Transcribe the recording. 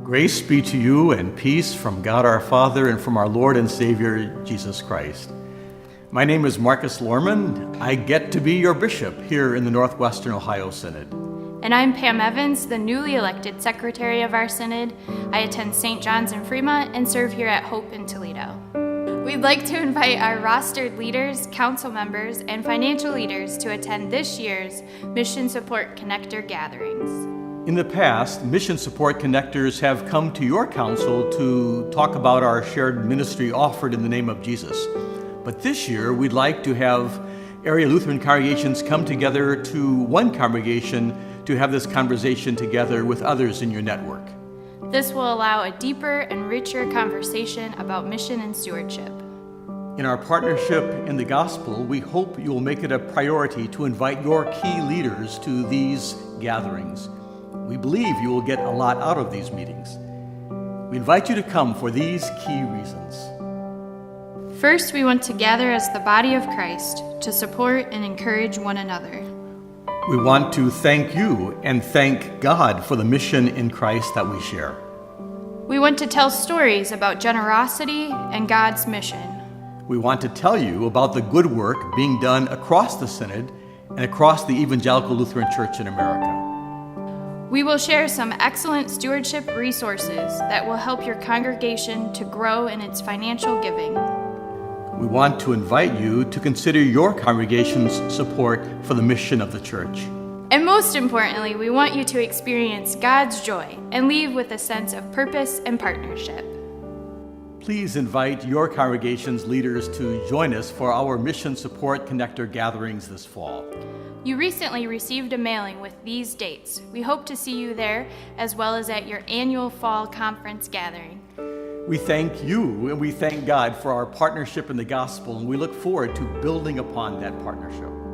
Grace be to you and peace from God our Father and from our Lord and Savior, Jesus Christ. My name is Marcus Lorman. I get to be your bishop here in the Northwestern Ohio Synod. And I'm Pam Evans, the newly elected secretary of our synod. I attend St. John's in Fremont and serve here at Hope in Toledo. We'd like to invite our rostered leaders, council members, and financial leaders to attend this year's Mission Support Connector gatherings. In the past, Mission Support Connectors have come to your council to talk about our shared ministry offered in the name of Jesus. But this year, we'd like to have area Lutheran congregations come together to one congregation to have this conversation together with others in your network. This will allow a deeper and richer conversation about mission and stewardship. In our partnership in the gospel, we hope you will make it a priority to invite your key leaders to these gatherings. We believe you will get a lot out of these meetings. We invite you to come for these key reasons. First, we want to gather as the body of Christ to support and encourage one another. We want to thank you and thank God for the mission in Christ that we share. We want to tell stories about generosity and God's mission. We want to tell you about the good work being done across the Synod and across the Evangelical Lutheran Church in America. We will share some excellent stewardship resources that will help your congregation to grow in its financial giving. We want to invite you to consider your congregation's support for the mission of the church. And most importantly, we want you to experience God's joy and leave with a sense of purpose and partnership. Please invite your congregation's leaders to join us for our Mission Support Connector gatherings this fall. You recently received a mailing with these dates. We hope to see you there, as well as at your annual fall conference gathering. We thank you and we thank God for our partnership in the gospel, and we look forward to building upon that partnership.